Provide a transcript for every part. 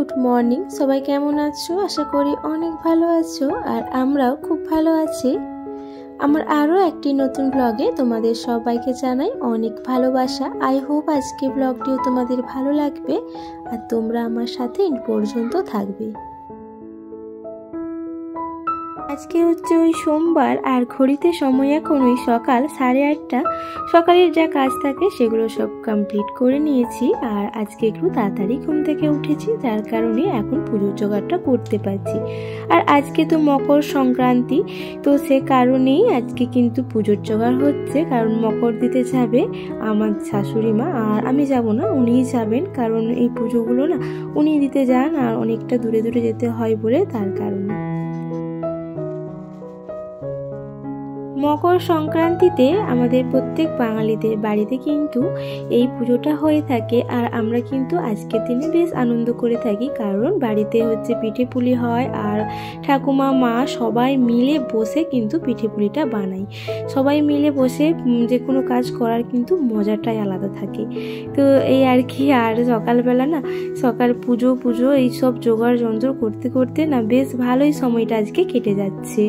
Good morning. সবাই কেমন আছো? আশা করি অনেক ভালো আছো, আর আমরাও খুব ভালো আছি। আমার আরও একটি নতুন ব্লগে তোমাদের সবাইকে জানাই অনেক ভালোবাসা। আই হোপ আজকে ব্লগটিও তোমাদের ভালো লাগবে আর তোমরা আমার সাথে এই পর্যন্ত থাকবে। আজকে হচ্ছে ওই সোমবার, আর ঘড়িতে সময় এখন ওই সকাল 8:30। সকালের যা কাজ থাকে সেগুলো সব কমপ্লিট করে নিয়েছি, আর আজকে একটু তাড়াতাড়ি ঘুম থেকে উঠেছি, যার কারণে এখন পুজোর জোগাড়টা করতে পারছি। আর আজকে তো মকর সংক্রান্তি, তো সে কারণেই আজকে কিন্তু পুজোর জোগাড় হচ্ছে। কারণ মকর দিতে যাবে আমার শাশুড়ি মা, আর আমি যাব না, উনিই যাবেন। কারণ এই পুজোগুলো না উনি দিতে যান, আর অনেকটা দূরে দূরে যেতে হয় বলে, তার কারণে। মকর সংক্রান্তিতে আমাদের প্রত্যেক বাঙালিদের বাড়িতে কিন্তু এই পুজোটা হয়ে থাকে, আর আমরা কিন্তু আজকের দিনে বেশ আনন্দ করে থাকি। কারণ বাড়িতে হচ্ছে পিঠে পুলি হয়, আর ঠাকুমা মা সবাই মিলে বসে কিন্তু পিঠে পুলিটা বানাই। সবাই মিলে বসে যে কোনো কাজ করার কিন্তু মজাটাই আলাদা থাকে। তো এই আর কি। আর সকালবেলা না সকাল পুজো এইসব জোগাড় যন্ত্র করতে করতে না বেশ ভালোই সময়টা আজকে কেটে যাচ্ছে।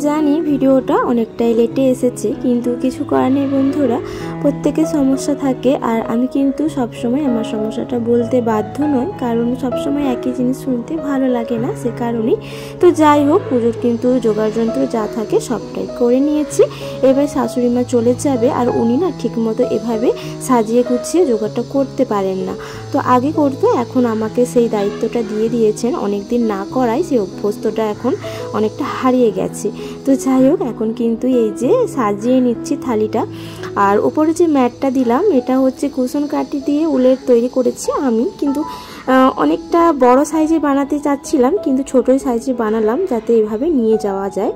জানি ভিডিওটা অনেকটাই লেটে এসেছে, কিন্তু কিছু করার নেই বন্ধুরা, প্রত্যেকের সমস্যা থাকে। আর আমি কিন্তু সবসময় আমার সমস্যাটা বলতে বাধ্য নই, কারণ সবসময় একই জিনিস শুনতে ভালো লাগে না, সে কারণেই। তো যাই হোক, পুজোর কিন্তু জোগাড় যন্ত্র যা থাকে সবটাই করে নিয়েছি। এবার শাশুড়ি মা চলে যাবে, আর উনি না ঠিকমতো এভাবে সাজিয়ে গুছিয়ে জোগাড়টা করতে পারেন না। তো আগে করতো, এখন আমাকে সেই দায়িত্বটা দিয়ে দিয়েছেন। অনেকদিন না করায় সেই অভ্যস্তটা এখন অনেকটা হারিয়ে গেছে। তো যাই হোক, এখন কিন্তু এই যে সাজিয়ে নিচ্ছি থালিটা। আর উপরে যে ম্যাটটা দিলাম, এটা হচ্ছে কুশন কাঠি দিয়ে উলের তৈরি করেছি আমি। কিন্তু অনেকটা বড় সাইজে বানাতে চাচ্ছিলাম, কিন্তু ছোটোই সাইজে বানালাম যাতে এভাবে নিয়ে যাওয়া যায়।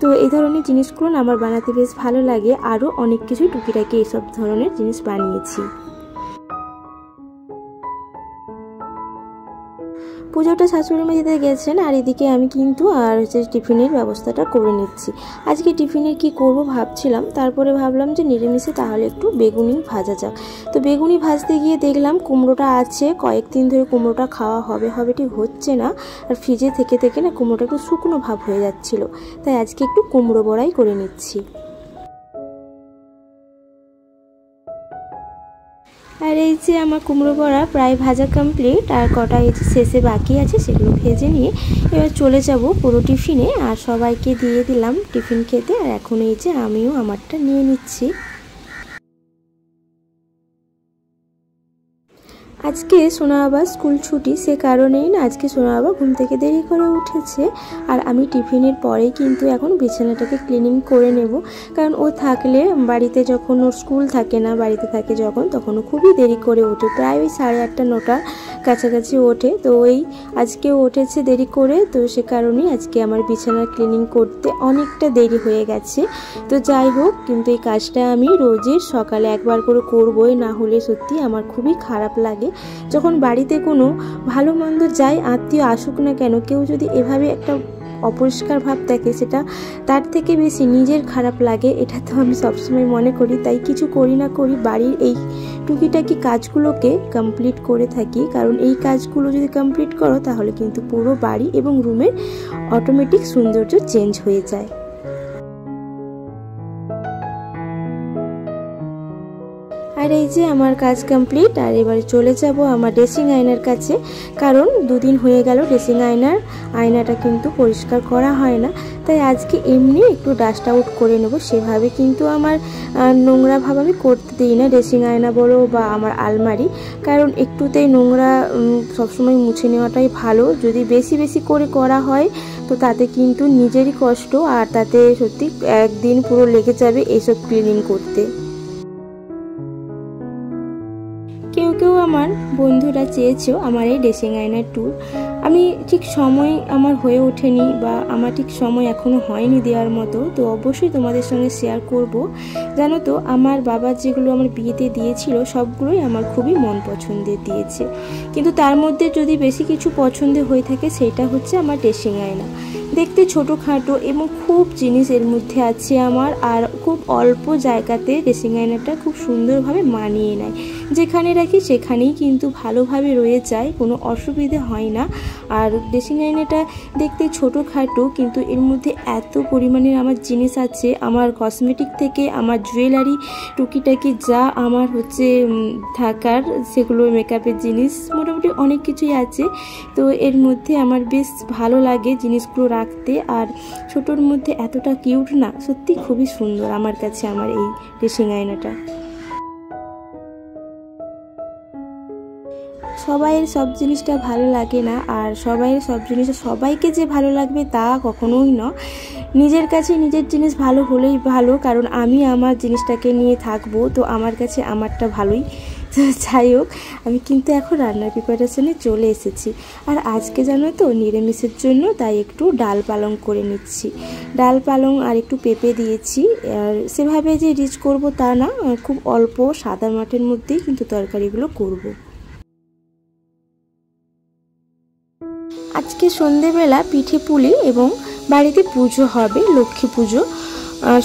তো এই ধরনের জিনিসগুলো আমার বানাতে বেশ ভালো লাগে। আরও অনেক কিছু টুকিটাকি এইসব ধরনের জিনিস বানিয়েছি। পুজোটা শাশুড়ি মা দিতে গেছেন, আর এদিকে আমি কিন্তু আর হচ্ছে টিফিনের ব্যবস্থাটা করে নিচ্ছি। আজকে টিফিনের কি করব ভাবছিলাম, তারপরে ভাবলাম যে নিরামিষে তাহলে একটু বেগুনি ভাজা যাক। তো বেগুনি ভাজতে গিয়ে দেখলাম কুমড়োটা আছে, কয়েকদিন ধরে কুমড়োটা খাওয়া হবে ঠিক হচ্ছে না। আর ফ্রিজে থেকে থেকে না কুমড়োটা একটু শুকনো ভাব হয়ে যাচ্ছিলো, তাই আজকে একটু কুমড়ো বড়াই করে নিচ্ছি। আর এই যে আমার কুমড়ো বড়া প্রায় ভাজা কমপ্লিট, আর কটা এই যে শেষে বাকি আছে সেগুলো ভেজে নিয়ে এবার চলে যাব পুরো টিফিনে। আর সবাইকে দিয়ে দিলাম টিফিন খেতে, আর এখন এই যে আমিও আমারটা নিয়ে নিচ্ছি। আজকে সোনা বাবা স্কুল ছুটি, সে কারণেই না আজকে সোনা বাবা ঘুম থেকে দেরি করে উঠেছে। আর আমি টিফিনের পরেই কিন্তু এখন বিছানাটাকে ক্লিনিং করে নেব। কারণ ও থাকলে বাড়িতে, যখন ওর স্কুল থাকে না, বাড়িতে থাকে যখন, তখন ও খুবই দেরি করে ওঠে, প্রায় ওই 8:30 9টার কাছাকাছি ওঠে। তো ওই আজকে উঠেছে দেরি করে, তো সে কারণেই আজকে আমার বিছানা ক্লিনিং করতে অনেকটা দেরি হয়ে গেছে। তো যাই হোক, কিন্তু এই কাজটা আমি রোজের সকালে একবার করে করবই, না হলে সত্যি আমার খুবই খারাপ লাগে। যখন বাড়িতে কোনো ভালো মন্দ যাই, আত্মীয় আসুক না কেন, কেউ যদি এভাবে একটা অপরিষ্কার ভাব থাকে, সেটা তার থেকে বেশি নিজের খারাপ লাগে। এটা তো আমি সবসময় মনে করি, তাই কিছু করি না করি বাড়ির এই টুকিটাকি কাজগুলোকে কমপ্লিট করে থাকি। কারণ এই কাজগুলো যদি কমপ্লিট করো, তাহলে কিন্তু পুরো বাড়ি এবং রুমের অটোমেটিক সৌন্দর্য চেঞ্জ হয়ে যায়। আর এই যে আমার কাজ কমপ্লিট, আর এবারে চলে যাব আমার ড্রেসিং আয়নার কাছে। কারণ 2 দিন হয়ে গেল ড্রেসিং আয়নাটা কিন্তু পরিষ্কার করা হয় না, তাই আজকে এমনি একটু ডাস্ট আউট করে নেব। সেভাবে কিন্তু আমার নোংরা ভাব আমি করতে দিই না, ড্রেসিং আয়না বলো বা আমার আলমারি। কারণ একটুতেই নোংরা সবসময় মুছে নেওয়াটাই ভালো। যদি বেশি বেশি করে করা হয়, তো তাতে কিন্তু নিজেরই কষ্ট, আর তাতে সত্যি একদিন পুরো লেগে যাবে এইসব ক্লিনিং করতে। কেউ আমার বন্ধুরা চেয়েছো আমার এই ড্রেসিং আয়নার ট্যুর। আমি ঠিক সময় আমার হয়ে ওঠেনি, বা আমার ঠিক সময় এখনও হয়নি দেওয়ার মতো। তো অবশ্যই তোমাদের সঙ্গে শেয়ার করব। জানো তো, আমার বাবা যেগুলো আমার বিয়েতে দিয়েছিল সবগুলোই আমার খুবই মন পছন্দের দিয়েছে, কিন্তু তার মধ্যে যদি বেশি কিছু পছন্দের হয়ে থাকে, সেটা হচ্ছে আমার ড্রেসিং আয়না। দেখতে ছোটোখাটো এবং খুব জিনিস এর মধ্যে আছে আমার, আর খুব অল্প জায়গাতে ড্রেসিং আয়নাটা খুব সুন্দরভাবে মানিয়ে নেয়। যেখানে রাখি সেখানেই কিন্তু ভালোভাবে রয়ে যায়, কোনো অসুবিধে হয় না। আর ড্রেসিং আয়নাটা দেখতে ছোটোখাটো, কিন্তু এর মধ্যে এত পরিমাণের আমার জিনিস আছে, আমার কসমেটিক থেকে আমার জুয়েলারি টুকিটাকি যা আমার হচ্ছে থাকার, সেগুলো মেকআপের জিনিস মোটামুটি অনেক কিছুই আছে। তো এর মধ্যে আমার বেশ ভালো লাগে জিনিসগুলো রাখতে। আর ছোটোর মধ্যে এতটা কিউট না, সত্যি খুবই সুন্দর আমার কাছে আমার এই ড্রেসিং আয়নাটা। সবাইয়ের সব জিনিসটা ভালো লাগে না, আর সবাইয়ের সব জিনিসটা সবাইকে যে ভালো লাগবে তা কখনোই না। নিজের কাছে নিজের জিনিস ভালো হলেই ভালো, কারণ আমি আমার জিনিসটাকে নিয়ে থাকবো, তো আমার কাছে আমারটা ভালোই। তো যাই হোক, আমি কিন্তু এখন রান্নার প্রিপারেশনে চলে এসেছি। আর আজকে জানো তো নিরামিষের জন্য তাই একটু ডাল পালং করে নিচ্ছি। ডাল পালং আর একটু পেঁপে দিয়েছি। আর সেভাবে যে রিচ করব তা না, খুব অল্প সাদা মাঠের মধ্যেই কিন্তু তরকারিগুলো করব। আজকে সন্ধেবেলা পিঠে পুলি এবং বাড়িতে পুজো হবে, লক্ষ্মী পুজো।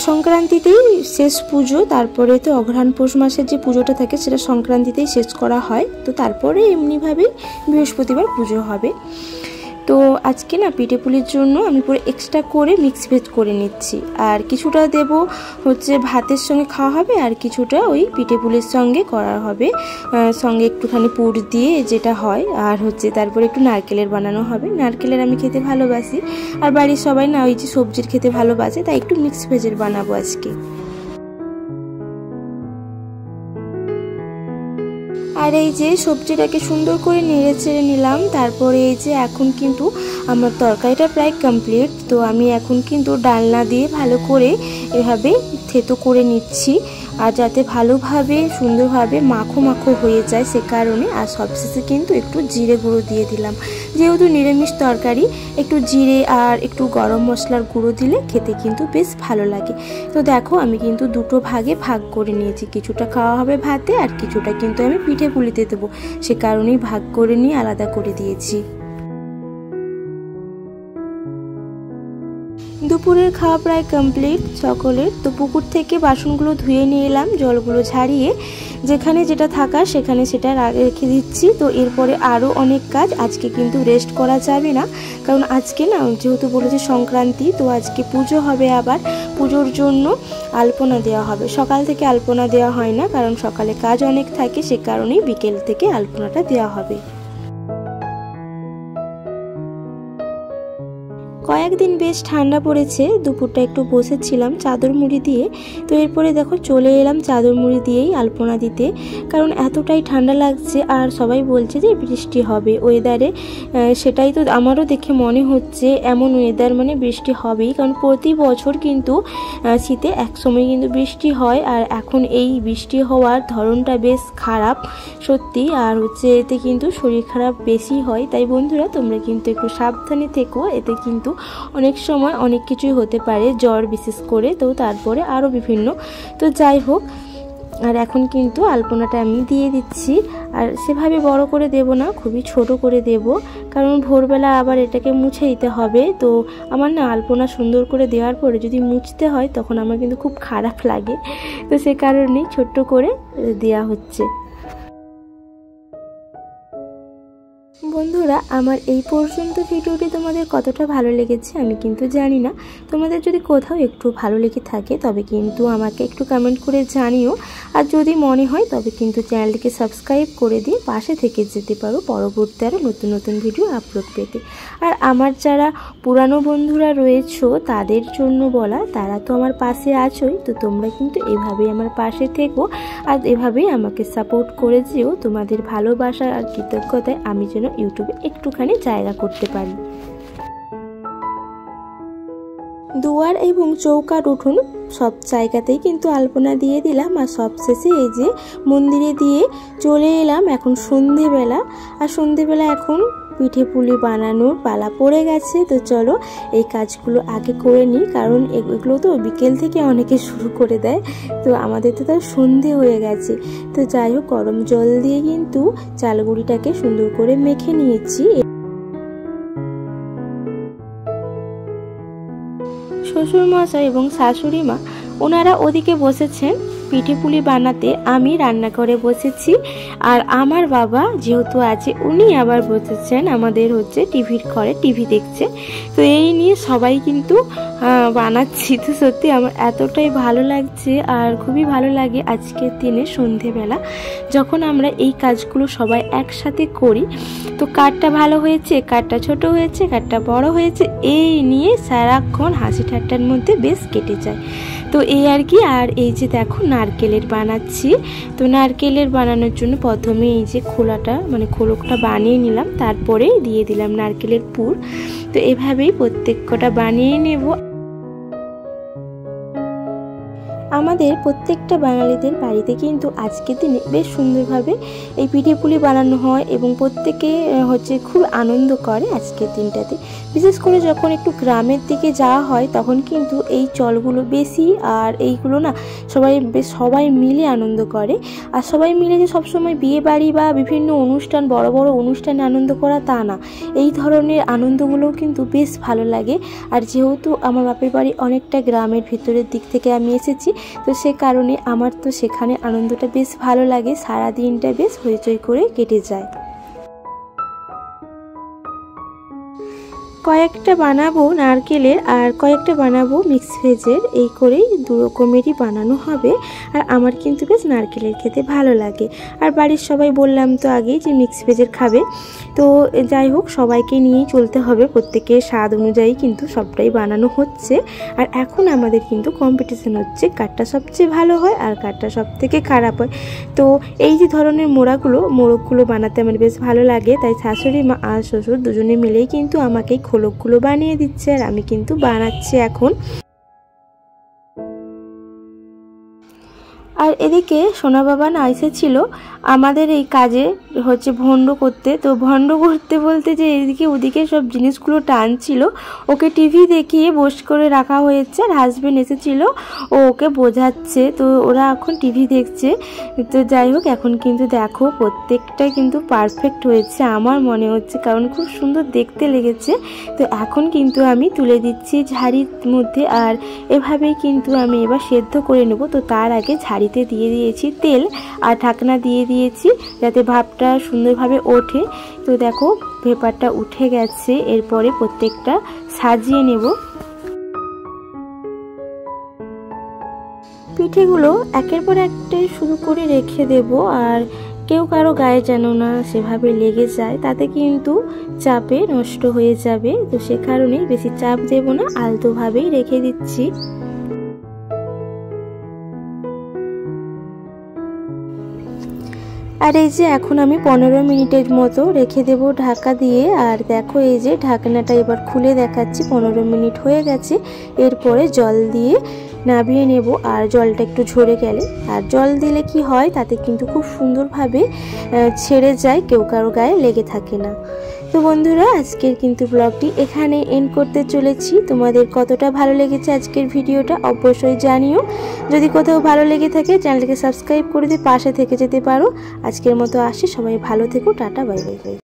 সংক্রান্তিতেই শেষ পুজো, তারপরে তো অঘ্রাণ পৌষ মাসের যে পুজোটা থাকে সেটা সংক্রান্তিতেই শেষ করা হয়। তো তারপরে এমনিভাবেই বৃহস্পতিবার পুজো হবে। তো আজকে না পিঠে পুলির জন্য আমি পুরো এক্সট্রা করে মিক্স ভেজ করে নিচ্ছি। আর কিছুটা দেব হচ্ছে ভাতের সঙ্গে খাওয়া হবে, আর কিছুটা ওই পিঠে পুলির সঙ্গে করা হবে, সঙ্গে একটুখানি পুর দিয়ে যেটা হয়। আর হচ্ছে তারপরে একটু নারকেলের বানানো হবে। নারকেলের আমি খেতে ভালোবাসি, আর বাড়ির সবাই না ওই যে সবজির খেতে ভালোবাসে, তাই একটু মিক্স ভেজের বানাবো আজকে। আর এই যে সবজিটাকে সুন্দর করে নেড়ে চেড়ে নিলাম। তারপরে এই যে এখন কিন্তু আমার তরকারিটা প্রায় কমপ্লিট। তো আমি এখন কিন্তু ডালনা দিয়ে ভালো করে এভাবে থেতো করে নিচ্ছি, আর যাতে ভালোভাবে সুন্দরভাবে মাখো মাখো হয়ে যায় সে কারণে। আর সবশেষে কিন্তু একটু জিরে গুঁড়ো দিয়ে দিলাম, যেহেতু নিরামিষ তরকারি একটু জিরে আর একটু গরম মশলার গুঁড়ো দিলে খেতে কিন্তু বেশ ভালো লাগে। তো দেখো আমি কিন্তু দুটো ভাগে ভাগ করে নিয়েছি, কিছুটা খাওয়া হবে ভাতে আর কিছুটা কিন্তু আমি পিঠে পুলিতে দেবো, সে কারণেই ভাগ করে নিয়ে আলাদা করে দিয়েছি। দুপুরের খাওয়া প্রায় কমপ্লিট সকলের। তো পুকুর থেকে বাসনগুলো ধুয়ে নিয়ে এলাম, জলগুলো ঝাড়িয়ে যেখানে যেটা থাকার সেখানে সেটা রেখে দিচ্ছি। তো এরপরে আরও অনেক কাজ, আজকে কিন্তু রেস্ট করা যাবে না, কারণ আজকে না যেহেতু বলেছে সংক্রান্তি, তো আজকে পুজো হবে। আবার পুজোর জন্য আলপনা দেওয়া হবে। সকাল থেকে আলপনা দেওয়া হয় না, কারণ সকালে কাজ অনেক থাকে, সে কারণেই বিকেল থেকে আলপনাটা দেওয়া হবে। কয়েকদিন বেশ ঠান্ডা পড়েছে, দুপুরটা একটু বসেছিলাম চাদর মুড়ি দিয়ে। তো এরপরে দেখো চলে এলাম চাদর মুড়ি দিয়েই আলপনা দিতে, কারণ এতটাই ঠান্ডা লাগছে। আর সবাই বলছে যে বৃষ্টি হবে ওয়েদারে, সেটাই তো আমারও দেখে মনে হচ্ছে, এমন ওয়েদার মানে বৃষ্টি হবেই, কারণ প্রতি বছর কিন্তু শীতে এক সময় কিন্তু বৃষ্টি হয়। আর এখন এই বৃষ্টি হওয়ার ধরনটা বেশ খারাপ সত্যি, আর হচ্ছে এতে কিন্তু শরীর খারাপ বেশি হয়। তাই বন্ধুরা তোমরা কিন্তু একটু সাবধানে থেকো, এতে কিন্তু অনেক সময় অনেক কিছুই হতে পারে, জ্বর বিশেষ করে। তো তারপরে আরও বিভিন্ন, তো যাই হোক। আর এখন কিন্তু আলপনাটা আমি দিয়ে দিচ্ছি, আর সেভাবে বড় করে দেব না, খুবই ছোট করে দেব, কারণ ভোরবেলা আবার এটাকে মুছে দিতে হবে। তো আমার না আলপনা সুন্দর করে দেওয়ার পরে যদি মুছতে হয় তখন আমার কিন্তু খুব খারাপ লাগে, তো সে কারণেই ছোট্ট করে দেওয়া হচ্ছে। বন্ধুরা আমার এই পর্যন্ত ভিডিওটি তোমাদের কতটা ভালো লেগেছে আমি কিন্তু জানি না। তোমাদের যদি কোথাও একটু ভালো লেগে থাকে তবে কিন্তু আমাকে একটু কমেন্ট করে জানিও। আর যদি মনে হয় তবে কিন্তু চ্যানেলটিকে সাবস্ক্রাইব করে দিয়ে পাশে থেকে যেতে পারো পরবর্তী আরও নতুন নতুন ভিডিও আপলোড পেতে। আর আমার যারা পুরানো বন্ধুরা রয়েছো তাদের জন্য বলা, তারা তো আমার পাশে আছোই, তো তোমরা কিন্তু এভাবেই আমার পাশে থেকো আর এভাবেই আমাকে সাপোর্ট করে যেও। তোমাদের ভালোবাসা আর কৃতজ্ঞতায় আমি যেন ইউটিউবে একটুখানি জায়গা করতে পারি। দুয়ার এবং চৌকাট উঠোন সব জায়গাতেই কিন্তু আলপনা দিয়ে দিলাম, আর সবশেষে এই যে মন্দিরে দিয়ে চলে এলাম এখন সন্ধেবেলা। আর সন্ধেবেলা এখন পিঠে পুলি বানানোর পালা পড়ে গেছে। তো চলো এই কাজগুলো আগে করে নিই, কারণ এগুলো তো বিকেল থেকে অনেকে শুরু করে দেয়, তো আমাদের তো তার সন্ধে হয়ে গেছে। তো যাই হোক গরম জল দিয়ে কিন্তু চালগুড়িটাকে সুন্দর করে মেখে নিয়েছি। শ্বশুরমশাই এবং শাশুড়ি মা ওনারা ওদিকে বসেছেন পিঠে পুলি বানাতে, আমি রান্নাঘরে বসেছি। আর আমার বাবা যেহেতু আছে উনি আবার বসেছেন আমাদের টিভির ঘরে, টিভি দেখছে। তো এই নিয়ে সবাই কিন্তু বানাচ্ছি। তো সত্যি আমার এতটাই ভালো লাগছে আর খুবই ভালো লাগে আজকের দিনে সন্ধেবেলা যখন আমরা এই কাজগুলো সবাই একসাথে করি। তো কারটা ভালো হয়েছে, কারটা ছোট হয়েছে, কারটা বড় হয়েছে, এই নিয়ে সারাক্ষণ হাসি ঠাট্টার মধ্যে বেশ কেটে যায়। তো এই আর কি। আর এই যে দেখো নারকেলের বানাচ্ছি। তো নারকেলের বানানোর জন্য প্রথমে এই যে খোলকটা বানিয়ে নিলাম, তারপরে দিয়ে দিলাম নারকেলের পুর। তো এভাবেই প্রত্যেক কটা বানিয়ে নেব। আমাদের প্রত্যেকটা বাঙালিদের বাড়িতে কিন্তু আজকের দিনে বেশ সুন্দরভাবে এই পিঠে পুলি বানানো হয় এবং প্রত্যেকে খুব আনন্দ করে আজকের দিনটাতে। বিশেষ করে যখন একটু গ্রামের দিকে যাওয়া হয় তখন কিন্তু এই চলগুলো বেশি, আর এইগুলো না সবাই মিলে আনন্দ করে। আর সবাই মিলে যে সবসময় বিয়ে বাড়ি বা বিভিন্ন অনুষ্ঠান, বড় বড় অনুষ্ঠানে আনন্দ করা তা না, এই ধরনের আনন্দগুলোও কিন্তু বেশ ভালো লাগে। আর যেহেতু আমার বাপের বাড়ি অনেকটা গ্রামের ভিতরের দিক থেকে আমি এসেছি, তো সে কারণে আমার তো সেখানে আনন্দটা বেশ ভালো লাগে, সারা দিনটা বেশ হইচই করে কেটে যায়। কয়েকটা বানাবো নারকেলের আর কয়েকটা বানাবো মিক্স ভেজের, এই করেই দু রকমেরই বানানো হবে। আর আমার কিন্তু বেশ নারকেলের খেতে ভালো লাগে। আর বাড়ির সবাই বললাম তো আগেই যে মিক্স ভেজের খাবে। তো যাই হোক, সবাইকে নিয়েই চলতে হবে, প্রত্যেকের স্বাদ অনুযায়ী কিন্তু সবটাই বানানো হচ্ছে। আর এখন আমাদের কিন্তু কম্পিটিশন হচ্ছে কারটা সবচেয়ে ভালো হয় আর কারটা সব থেকে খারাপ হয়। তো এই যে ধরনের মোড়কগুলো বানাতে আমার বেশ ভালো লাগে, তাই শাশুড়ি মা আর শ্বশুর দুজনে মিলেই কিন্তু আমাকে খোলকগুলো বানিয়ে দিচ্ছে আর আমি কিন্তু বানাচ্ছি এখন। আর এদিকে সোনা বাবা না এসেছিল আমাদের এই কাজে ভণ্ড করতে। তো ভণ্ড করতে বলতে যে এদিকে ওদিকে সব জিনিসগুলো টানছিল, ওকে টিভি দেখিয়ে বস করে রাখা হয়েছে। আর হাজবেন্ড এসেছিল, ওকে বোঝাচ্ছে। তো ওরা এখন টিভি দেখছে। তো যাই হোক, এখন কিন্তু দেখো প্রত্যেকটাই কিন্তু পারফেক্ট হয়েছে আমার মনে হচ্ছে, কারণ খুব সুন্দর দেখতে লেগেছে। তো এখন কিন্তু আমি তুলে দিচ্ছি ঝাড়ির মধ্যে, আর এভাবেই কিন্তু আমি এবার সেদ্ধ করে নেব। তো তার আগে ঝাড়িতে দিয়ে দিয়েছি তেল আর ঢাকনা দিয়ে দিয়েছি যাতে ভাপটা সুন্দরভাবে ওঠে। তো দেখো ভেপারটা উঠে গেছে। এরপরে প্রত্যেকটা সাজিয়ে নেব। পিঠেগুলো একের পর একটা শুরু করে রেখে দেব, আর কেউ কারো গায়ে যেন না সেভাবে লেগে যায়, তাতে কিন্তু চাপে নষ্ট হয়ে যাবে। তো সে কারণেই বেশি চাপ দেব না, আলতোভাবেই রেখে দিচ্ছি। আর এই যে এখন আমি 15 মিনিটের মতো রেখে দেব ঢাকা দিয়ে। আর দেখো এই যে ঢাকনাটা এবার খুলে দেখাচ্ছি, 15 মিনিট হয়ে গেছে। এরপরে জল দিয়ে নামিয়ে নেব। আর জলটা একটু ঝরে গেলে, আর জল দিলে কি হয় তাতে কিন্তু খুব সুন্দরভাবে ছেড়ে যায়, কেউ কারো গায়ে লেগে থাকে না। তো বন্ধুরা, আজকের কিন্তু ব্লগটি এখানে এন্ড করতে চলেছি। তোমাদের কতটা ভালো লেগেছে আজকের ভিডিওটা অবশ্যই জানিও। যদি কোথাও ভালো লেগে থাকে চ্যানেলটাকে সাবস্ক্রাইব করে দিয়ে পাশে থেকে যেতে পারো। আজকের মতো আসি, সবাই ভালো থেকো, টাটা, বাই বাই।